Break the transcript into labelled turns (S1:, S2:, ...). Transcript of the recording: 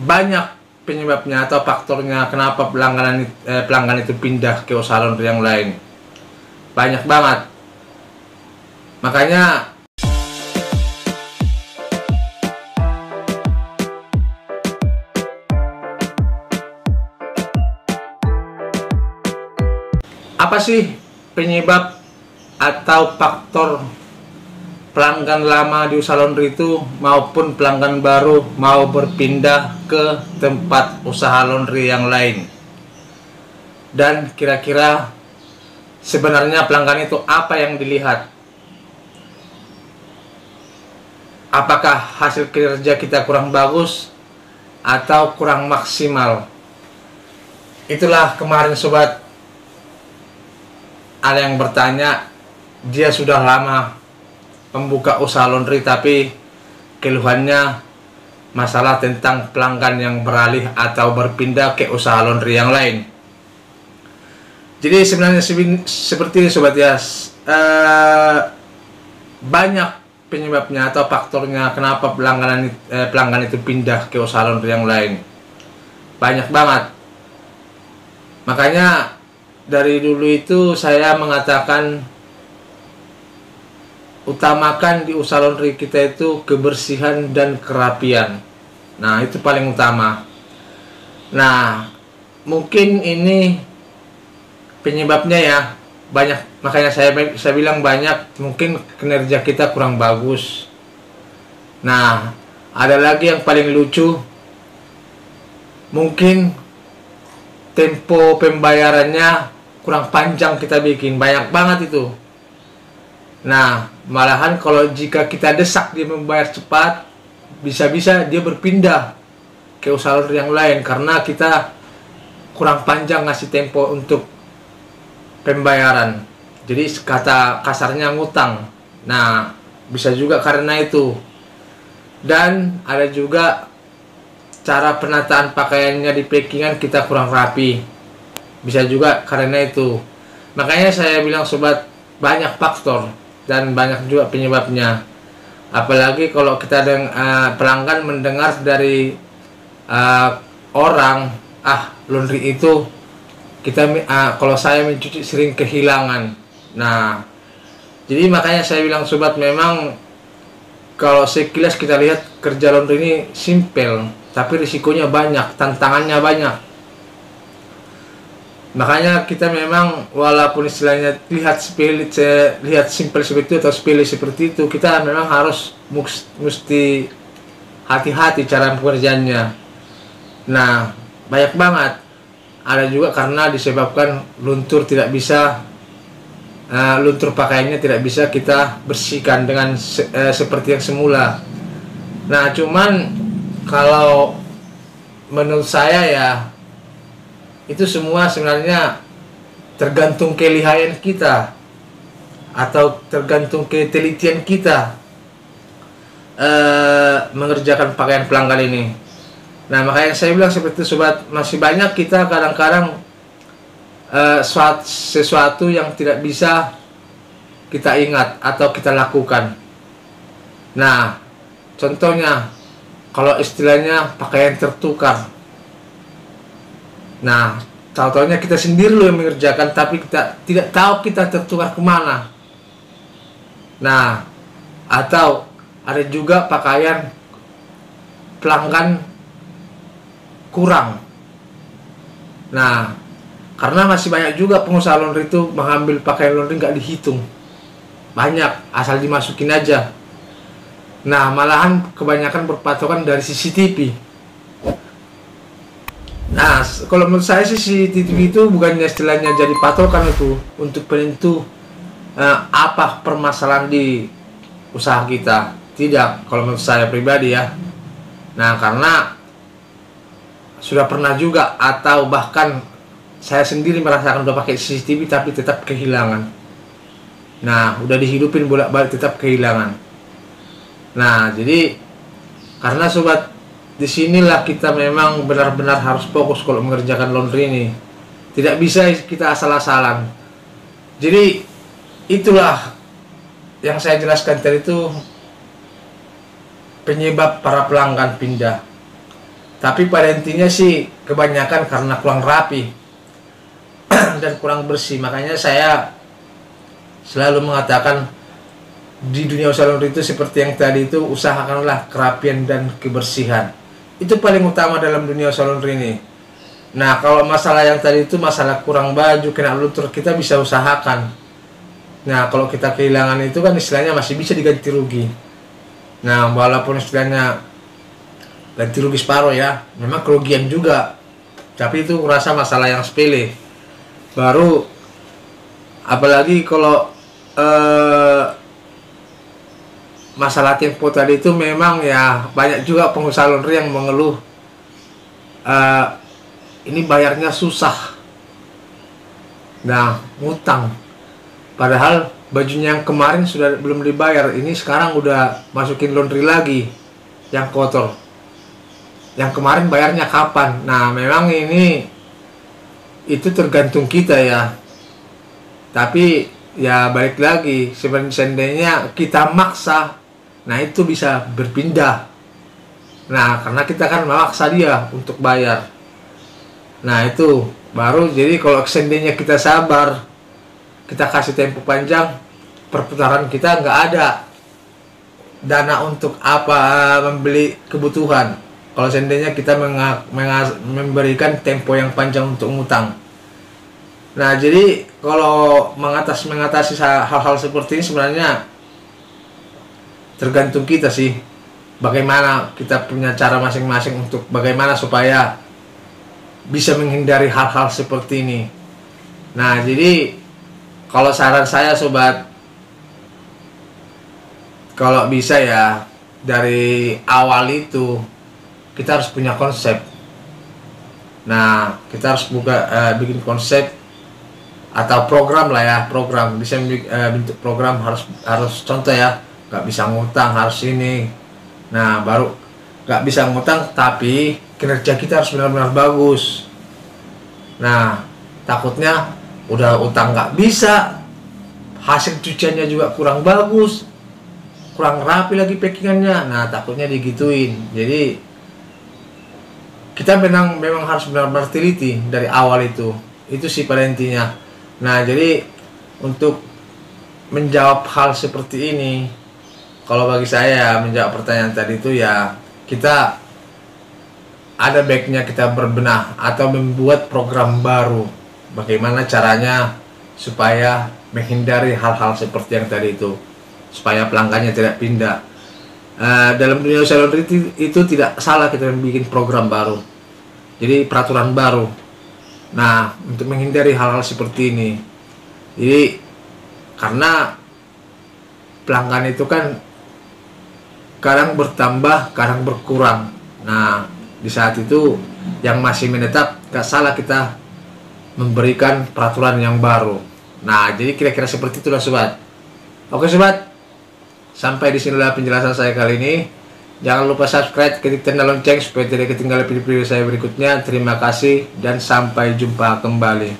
S1: banyak penyebabnya atau faktornya kenapa pelanggan itu pindah ke usaha laundry yang lain. Banyak banget. Makanya apa sih penyebab atau faktor pelanggan lama di usaha laundry itu maupun pelanggan baru mau berpindah ke tempat usaha laundry yang lain? Dan kira-kira sebenarnya pelanggan itu apa yang dilihat? Apakah hasil kinerja kita kurang bagus atau kurang maksimal? Itulah kemarin sobat, ada yang bertanya, dia sudah lama membuka usaha laundry tapi keluhannya masalah tentang pelanggan yang beralih atau berpindah ke usaha laundry yang lain. Jadi sebenarnya seperti ini sobat ya, banyak penyebabnya atau faktornya kenapa pelanggan itu pindah ke usaha laundry yang lain. Banyak banget. Makanya dari dulu itu saya mengatakan utamakan di usaha laundry kita itu kebersihan dan kerapian. Nah, itu paling utama. Nah, mungkin ini penyebabnya ya banyak. Makanya saya bilang banyak, mungkin kinerja kita kurang bagus. Nah, ada lagi yang paling lucu, mungkin tempo pembayarannya kurang panjang kita bikin, banyak banget itu. Nah, malahan kalau jika kita desak dia membayar cepat, bisa-bisa dia berpindah ke usaha laundry yang lain karena kita kurang panjang ngasih tempo untuk pembayaran. Jadi kata kasarnya ngutang. Nah, bisa juga karena itu. Dan ada juga cara penataan pakaiannya di packingan kita kurang rapi. Bisa juga karena itu. Makanya saya bilang sobat, banyak faktor dan banyak juga penyebabnya. Apalagi kalau kita pelanggan mendengar dari orang, laundry itu kita kalau saya mencuci sering kehilangan. Nah, jadi makanya saya bilang sobat, memang kalau sekilas kita lihat kerja laundry ini simple, tapi risikonya banyak, tantangannya banyak. Makanya kita memang walaupun istilahnya lihat simple seperti itu atau sepele seperti itu, kita memang harus mesti hati-hati cara pekerjaannya. Nah, banyak banget. Ada juga karena disebabkan luntur pakaiannya tidak bisa kita bersihkan dengan seperti yang semula. Nah, cuman kalau menurut saya ya, itu semua sebenarnya tergantung kelihayan kita atau tergantung ketelitian kita mengerjakan pakaian pelanggan ini. Nah, makanya saya bilang seperti itu sobat, masih banyak kita kadang-kadang sesuatu yang tidak bisa kita ingat atau kita lakukan. Nah, contohnya kalau istilahnya pakaian tertukar. Nah, contohnya kita sendiri loh yang mengerjakan, tapi kita tidak tahu kita tertukar kemana. Nah, atau ada juga pakaian pelanggan kurang. Nah, karena masih banyak juga pengusaha laundry itu mengambil pakaian laundry nggak dihitung. Banyak, asal dimasukin aja. Nah, malahan kebanyakan berpatokan dari CCTV. Nah, kalau menurut saya sih CCTV itu bukannya istilahnya jadi patokan itu untuk penentu apa permasalahan di usaha kita. Tidak, kalau menurut saya pribadi ya. Nah, karena sudah pernah juga atau bahkan saya sendiri merasakan udah pakai CCTV tapi tetap kehilangan. Nah, udah dihidupin bolak-balik tetap kehilangan. Nah, jadi karena sobat, disinilah kita memang benar-benar harus fokus kalau mengerjakan laundry ini. Tidak bisa kita asal-asalan. Jadi itulah yang saya jelaskan tadi itu penyebab para pelanggan pindah. Tapi pada intinya sih kebanyakan karena kurang rapi dan kurang bersih. Makanya saya selalu mengatakan di dunia usaha laundry itu seperti yang tadi itu, usahakanlah kerapian dan kebersihan. Itu paling utama dalam dunia usaha laundry ini. Nah, kalau masalah yang tadi itu masalah kurang baju, kena luntur, kita bisa usahakan. Nah, kalau kita kehilangan itu kan istilahnya masih bisa diganti rugi. Nah, walaupun istilahnya ganti rugi separuh ya, memang kerugian juga. Tapi itu rasa masalah yang sepele. Baru apalagi kalau masalah tempo tadi itu memang ya banyak juga pengusaha laundry yang mengeluh ini bayarnya susah. Nah, ngutang. Padahal bajunya yang kemarin sudah belum dibayar, ini sekarang udah masukin laundry lagi yang kotor. Yang kemarin bayarnya kapan? Nah, memang ini itu tergantung kita ya. Tapi ya balik lagi, sebenarnya kita maksa, nah itu bisa berpindah. Nah, karena kita kan memaksa dia untuk bayar. Nah, itu baru. Jadi kalau seandainya kita sabar, kita kasih tempo panjang, perputaran kita nggak ada dana untuk apa membeli kebutuhan. Kalau seandainya kita memberikan tempo yang panjang untuk ngutang. Nah, jadi kalau mengatasi hal-hal seperti ini sebenarnya tergantung kita sih. Bagaimana kita punya cara masing-masing untuk bagaimana supaya bisa menghindari hal-hal seperti ini. Nah, jadi kalau saran saya sobat, kalau bisa ya dari awal itu kita harus punya konsep. Nah, kita harus bikin konsep atau program lah ya, program. Bisa bentuk program, harus contoh ya, nggak bisa ngutang, harus ini. Nah, baru nggak bisa ngutang tapi kinerja kita harus benar-benar bagus. Nah, takutnya udah utang nggak bisa, hasil cuciannya juga kurang bagus, kurang rapi lagi packingannya. Nah, takutnya digituin. Jadi kita memang harus benar-benar teliti dari awal itu sih pada intinya. Nah, jadi untuk menjawab hal seperti ini, kalau bagi saya menjawab pertanyaan tadi itu ya, kita ada baiknya kita berbenah atau membuat program baru. Bagaimana caranya supaya menghindari hal-hal seperti yang tadi itu, supaya pelanggannya tidak pindah. Dalam dunia usaha laundry itu tidak salah kita bikin program baru, jadi peraturan baru. Nah, untuk menghindari hal-hal seperti ini, jadi karena pelanggan itu kan kadang bertambah, kadang berkurang. Nah, di saat itu yang masih menetap, gak salah kita memberikan peraturan yang baru. Nah, jadi kira-kira seperti itulah sobat. Oke sobat, sampai di sinilah penjelasan saya kali ini. Jangan lupa subscribe, ketik tanda lonceng supaya tidak ketinggalan video-video saya berikutnya. Terima kasih dan sampai jumpa kembali.